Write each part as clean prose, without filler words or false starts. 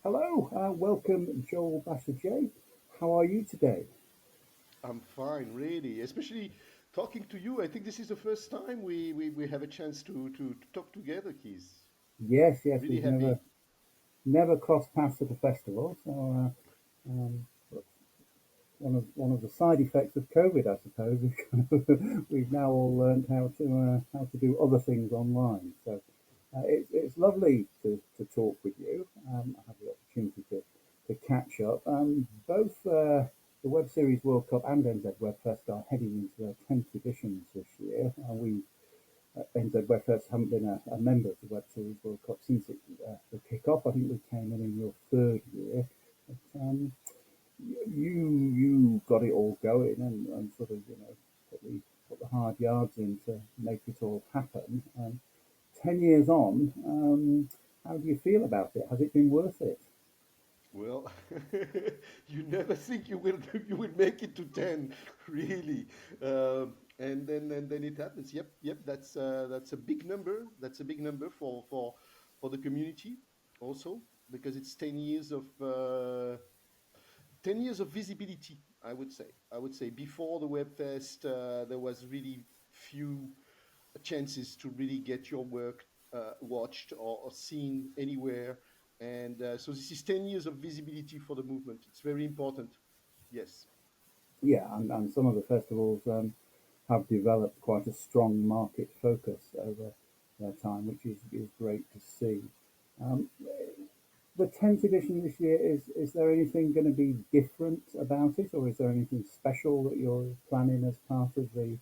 Hello, welcome, Joel Bassaget. How are you today? I'm fine, really. Especially talking to you. I think this is the first time we have a chance to talk together, Keys. Yes, yes, Really we've happy. never crossed paths at a festival, so but one of the side effects of COVID, I suppose, is we've now all learned how to do other things online. So it's lovely to talk with you. I have the opportunity to catch up. Both the Web Series World Cup and NZ Web Fest are heading into their 10th editions this year. We NZ Webfest haven't been a member of the Web Series World Cup since the kick-off. I think we came in your third year. But, you got it all going and sort of put the hard yards in to make it all happen. 10 years on, how do you feel about it? Has it been worth it? Well, you never think you will make it to 10, really. And then it happens. Yep. That's a big number. That's a big number for the community also because it's 10 years of visibility, I would say before the Webfest, there was really few chances to really get your work watched or seen anywhere. And so this is 10 years of visibility for the movement. It's very important. Yes. Yeah, and some of the festivals have developed quite a strong market focus over their time, which is great to see. Um, the 10th edition this year, is there anything going to be different about it, or is there anything special that you're planning as part of the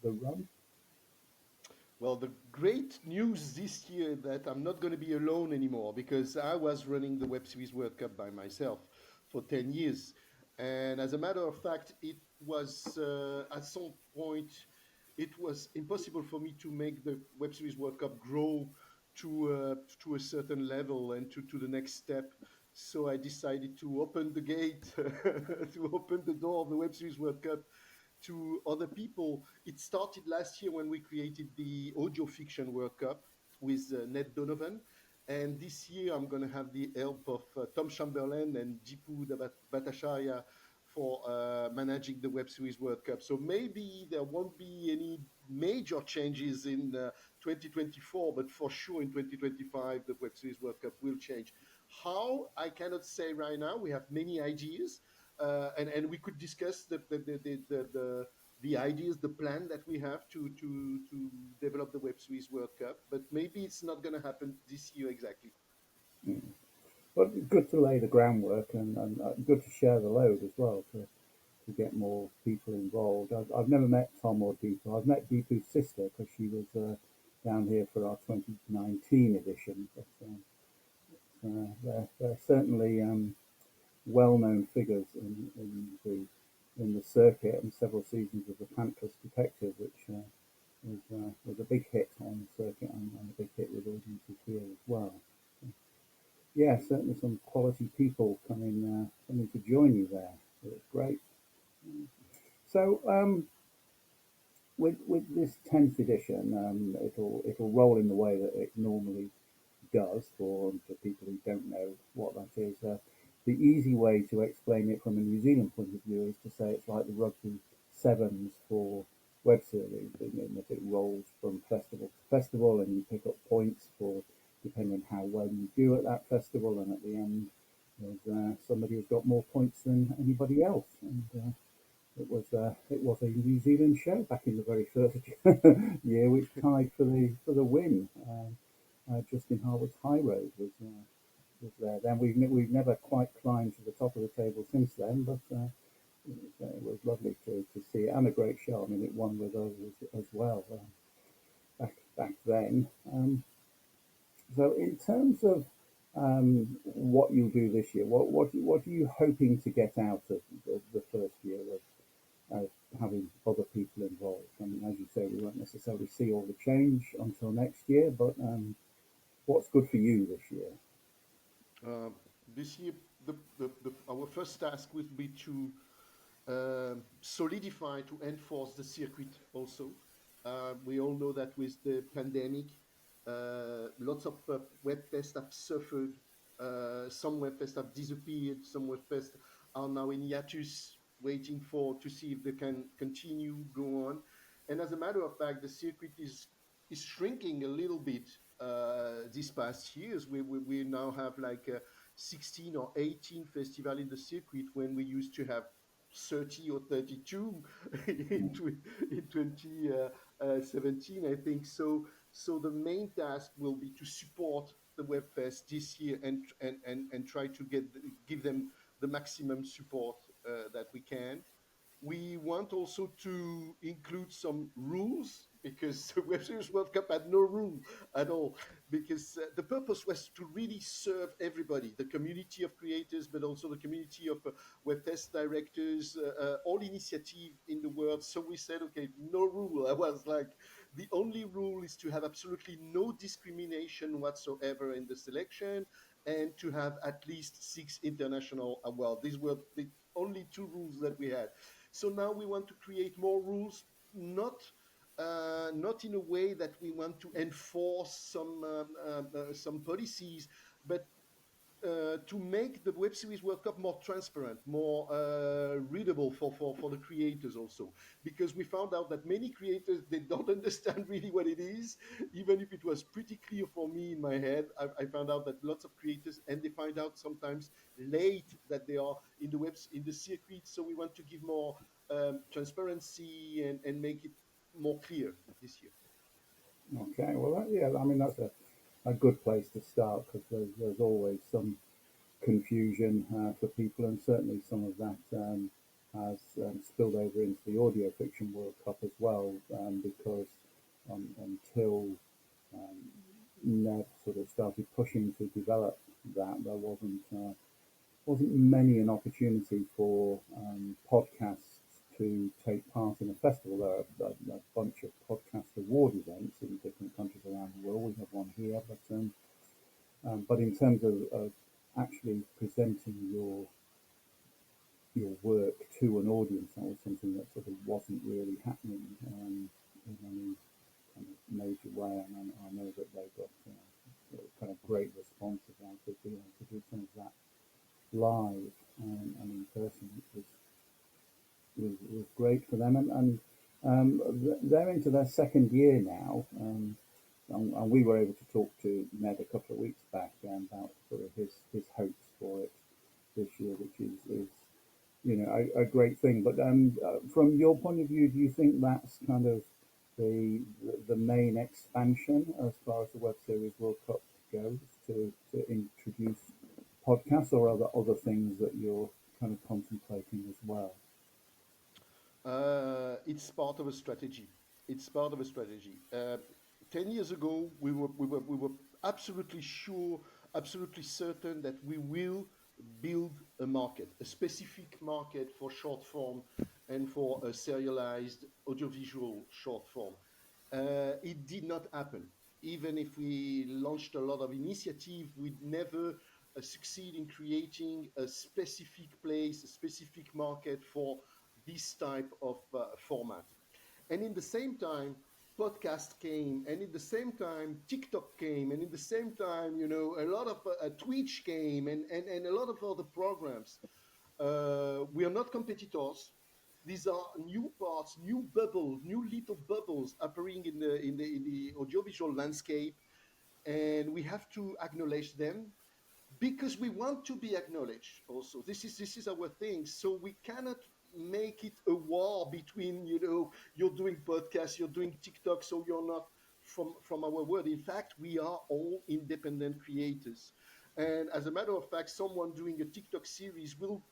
run? Well, the great news this year that I'm not going to be alone anymore because I was running the Web Series World Cup by myself for 10 years. And as a matter of fact, it was at some point, it was impossible for me to make the Web Series World Cup grow to a certain level and to the next step. So I decided to open the gate, to open the door of the Web Series World Cup to other people. It started last year when we created the Audio Fiction World Cup with Ned Donovan. And this year, I'm going to have the help of Tom Chamberlain and Jipu Bhattacharya for managing the Web Series World Cup. So maybe there won't be any major changes in 2024, but for sure in 2025, the Web Series World Cup will change. How? I cannot say right now. We have many ideas, and we could discuss the ideas, the plan that we have to develop the Web Series World Cup. But maybe it's not going to happen this year exactly. But good to lay the groundwork and good to share the load as well to get more people involved. I've never met Tom or Deepu. I've met Deepu's sister because she was down here for our 2019 edition. But they're certainly well-known figures in the circuit and several seasons of the Pantless Detective, which was a big hit on the circuit and a big hit with audiences here as well. So, yeah, certainly some quality people coming to join you there. So it's great. So with this 10th edition, it'll roll in the way that it normally does for people who don't know what that is. The easy way to explain it from a New Zealand point of view is to say it's like the rugby sevens for web series, in that it rolls from festival to festival, and you pick up points for depending on how well you do at that festival, and at the end there's somebody who's got more points than anybody else. And it was a New Zealand show back in the very first year, which tied for the win. Justin Harwood's High Road was there. Then we've never quite climbed to the top of the table since then, but it was lovely to see it and a great show. I mean, it won with us as well back then. So in terms of what you do this year, what are you hoping to get out of the first year of having other people involved? I mean, as you say, we won't necessarily see all the change until next year, but what's good for you this year? This year, our first task will be to solidify, to enforce the circuit also. We all know that with the pandemic, lots of web tests have suffered Some webfests have disappeared. Some webfests are now in hiatus, waiting for to see if they can continue, go on. And as a matter of fact, the circuit is shrinking a little bit these past years. We now have like 16 or 18 festival in the circuit when we used to have 30 or 32 in 2017, I think. So the main task will be to support the webfest this year and try to give them the maximum support that we can. We want also to include some rules because the Web Series World Cup had no rule at all. Because the purpose was to really serve everybody, the community of creators, but also the community of web test directors, all initiative in the world. So we said, okay, no rule. I was like, the only rule is to have absolutely no discrimination whatsoever in the selection and to have at least six international awards. These were the only two rules that we had. So now we want to create more rules, not in a way that we want to enforce some policies, but to make the Web Series World Cup more transparent, more readable for the creators also. Because we found out that many creators, they don't understand really what it is, even if it was pretty clear for me in my head. I found out that lots of creators, and they find out sometimes late that they are in the circuit. So we want to give more transparency and make it more clear this year. Okay, well, yeah, I mean that's a good place to start because there's always some confusion for people, and certainly some of that has spilled over into the audio fiction World Cup as well, because until Ned sort of started pushing to develop that, there wasn't many an opportunity for podcasts to take part in a festival. There are a bunch of podcast award events in different countries around the world. We have one here, but in terms of actually presenting your work to an audience, that was something that sort of wasn't really happening in any kind of major way. And I know that they got kind of great response of that, to be able to do some of that live and in person, which was great for them. And they're into their second year now. And we were able to talk to Ned a couple of weeks back about sort of his hopes for it this year, which is a great thing. But from your point of view, do you think that's kind of the main expansion as far as the Web Series World Cup goes, to introduce podcasts, or are there other things that you're kind of contemplating as well? It's part of a strategy. It's part of a strategy. 10 years ago, we were absolutely sure, absolutely certain that we will build a market, a specific market for short form and for a serialized audiovisual short form. It did not happen. Even if we launched a lot of initiative, we'd never succeed in creating a specific place, a specific market for this type of format. And in the same time, podcast came, and in the same time, TikTok came, and in the same time, a lot of Twitch came, and a lot of other programs. We are not competitors. These are new parts, new bubbles, new little bubbles appearing in the audiovisual landscape, and we have to acknowledge them because we want to be acknowledged also. This is our thing, so we cannot make it a war between, you're doing podcasts, you're doing TikTok, so you're not from our world. In fact, we are all independent creators, and as a matter of fact, someone doing a TikTok series will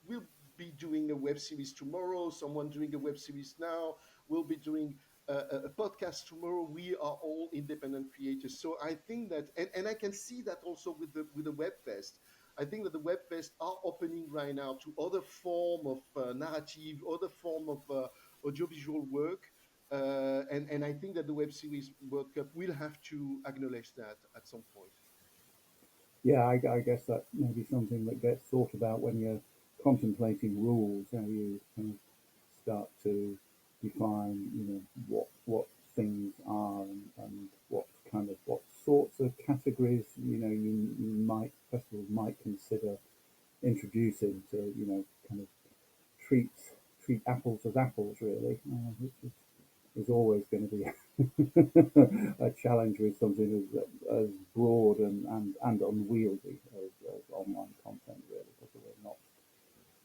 be doing a web series tomorrow. Someone doing a web series now will be doing a podcast tomorrow. We are all independent creators. So I think that, and I can see that also with the webfest. I think that the webfest are opening right now to other form of narrative, other form of audiovisual work, and I think that the web series World Cup will have to acknowledge that at some point. Yeah, I guess that may be something that gets thought about when you're contemplating rules, how you kind of start to define, what things are, and what sorts of categories you might festivals might consider introducing to kind of treat treat apples as apples really, which is always going to be a challenge with something as broad and unwieldy as online content really, because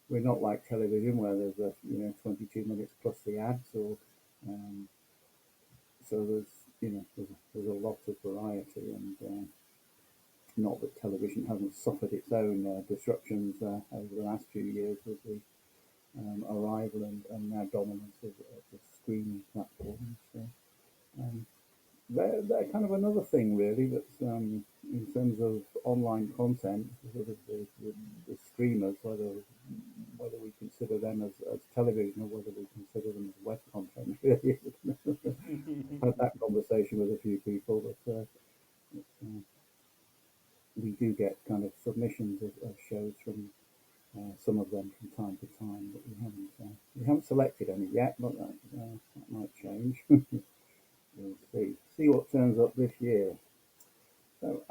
we're not like television where there's 22 minutes plus the ads, or um, so there's a lot of variety, and not that television hasn't suffered its own disruptions over the last few years with the arrival and now dominance of the streaming platforms. So, um, they're kind of another thing really that's in terms of online content, sort of the streamers, whether we consider them as television or whether we consider them as web content. Really, I've had that conversation with a few people, but we do get kind of submissions of shows from some of them from time to time, but we haven't selected any yet, but that might change. We'll see what turns up this year. So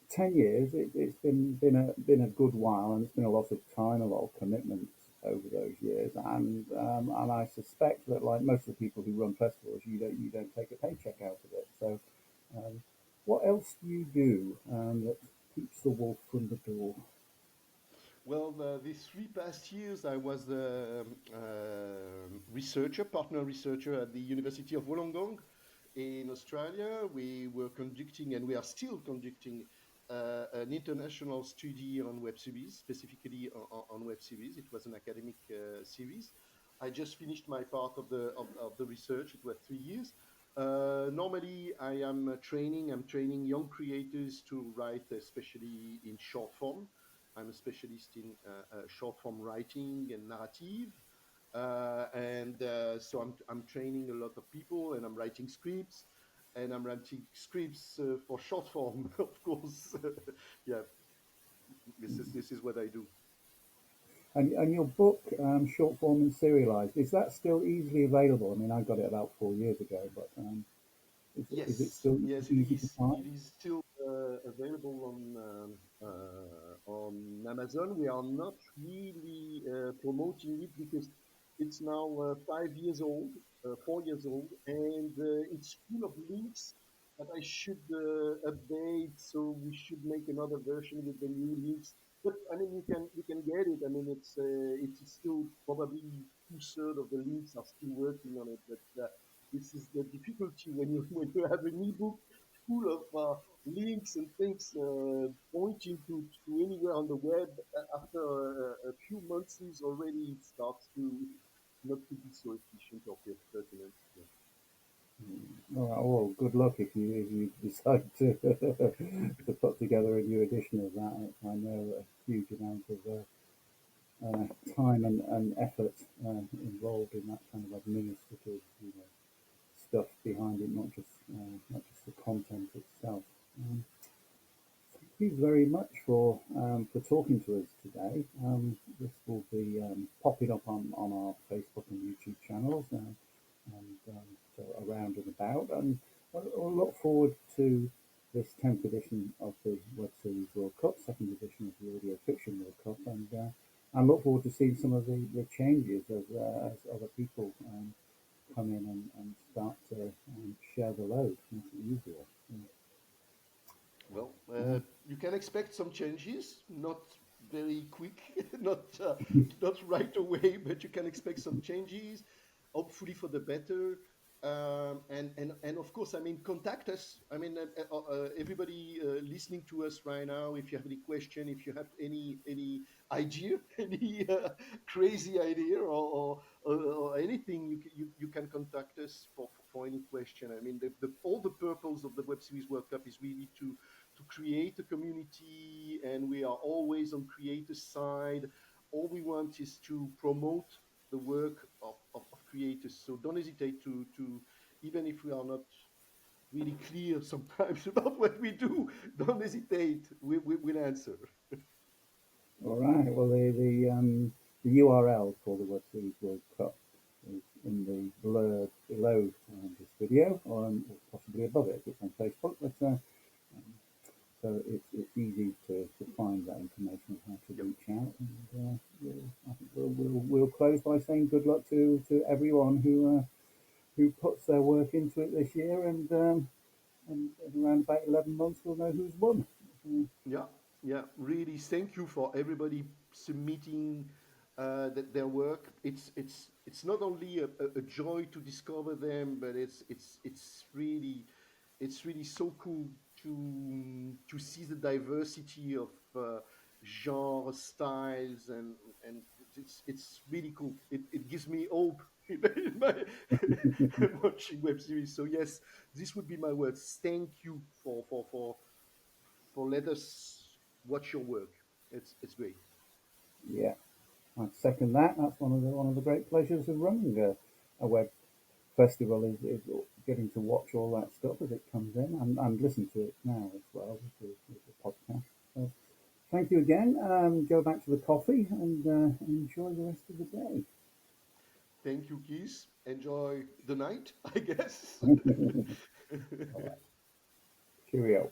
10 years, it's been a good while, and it's been a lot of time, a lot of commitment over those years, and I suspect that like most of the people who run festivals, you don't take a paycheck out of it. So um, what else do you do that keeps the wolf from the door? Well, these 3 past years, I was the researcher, partner researcher at the University of Wollongong in Australia. We were conducting, and we are still conducting, an international study on web series, specifically on web series. It was an academic series. I just finished my part of the research. It was 3 years. Normally, I'm training young creators to write, especially in short form. I'm a specialist in short form writing and narrative. And so I'm training a lot of people, and I'm writing scripts, and I'm writing scripts for short form, of course. Yeah, this is what I do. And your book, short form and serialized, is that still easily available? I mean, I got it about 4 years ago, but is it Yes, still yes, it easy to is. It find? is still available on Amazon. We are not really promoting it because it's now 5 years old, 4 years old, and it's full of links that I should update. So we should make another version with the new links. But I mean, you can get it. I mean, it's still probably two-thirds of the links are still working on it, but this is the difficulty when you when you have an ebook full of links and things pointing to anywhere on the web. After a few months, is already it starts to not to be so efficient or pertinent. Yeah. All right, well, good luck if you decide to to put together a new edition of that. I know a huge amount of time and effort involved in that kind of administrative, stuff behind it, not just the content itself. Um, Thank you very much for talking to us today. This will be popping up on our Facebook and YouTube channels, and so around and about. And I'll look forward to this 10th edition of the Web Series World Cup, second edition of the Audio Fiction World Cup, and look forward to seeing some of the changes as other people come in and start to share the load, make it easier. Well, Yeah. you can expect some changes, not very quick, not not right away, but you can expect some changes, hopefully for the better. And of course, I mean, contact us. I mean, everybody listening to us right now, if you have any question, if you have any idea, any crazy idea, or anything, you can contact us for any question. I mean, all the purpose of the Web Series World Cup is really to create a community, and we are always on creator side. All we want is to promote the work of creators. So don't hesitate to even if we are not really clear sometimes about what we do, don't hesitate. We'll answer. All right. Well, the URL for the Web Series World Cup is in the blurb below this video, or possibly possibly above it if it's on Facebook. But so it's easy to find that information on how to Yep. reach out. And I think we'll close by saying good luck to everyone who puts their work into it this year, and in around about 11 months we'll know who's won. Yeah, yeah. Really, thank you for everybody submitting their work. It's not only a joy to discover them, but it's really so cool to see the diversity of genre styles, and it's really cool. It gives me hope in my watching web series. So yes, this would be my words. Thank you for let us watch your work. It's great. Yeah, I'd second that. That's one of the great pleasures of running a web festival is getting to watch all that stuff as it comes in and listen to it now as well with the podcast. So thank you again. Go back to the coffee and enjoy the rest of the day. Thank you, Keith. Enjoy the night, I guess. All right. Cheerio.